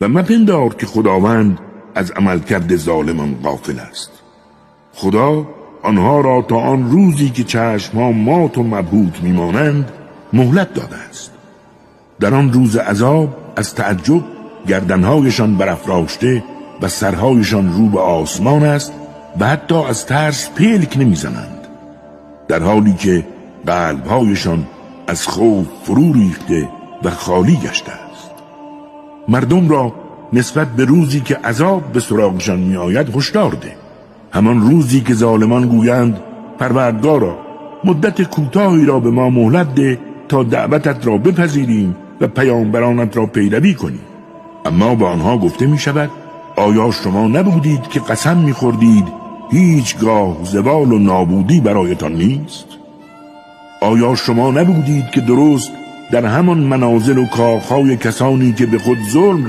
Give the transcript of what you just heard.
و مپندار که خداوند از عملکرد ظالمان غافل است. خدا آنها را تا آن روزی که چشمها مات و مبهوت میمانند مهلت داده است. در آن روز عذاب از تعجب گردنهایشان برافراشته و سرهایشان رو به آسمان است و حتی از ترس پلک نمیزنند، در حالی که قلبهایشان از خوف فرو ریخته و خالی گشته است. مردم را نسبت به روزی که عذاب به سراغشان می آید هشدار ده. همان روزی که ظالمان گویند پروردگارا مدت کوتاهی را به ما مهلت ده تا دعوتت را بپذیریم و پیامبرانت را پیروی کنیم. اما به آنها گفته می شود آیا شما نبودید که قسم می خوردید هیچگاه زوال و نابودی برایتان نیست؟ آیا شما نبودید که درست در همان منازل و کاخهای کسانی که به خود ظلم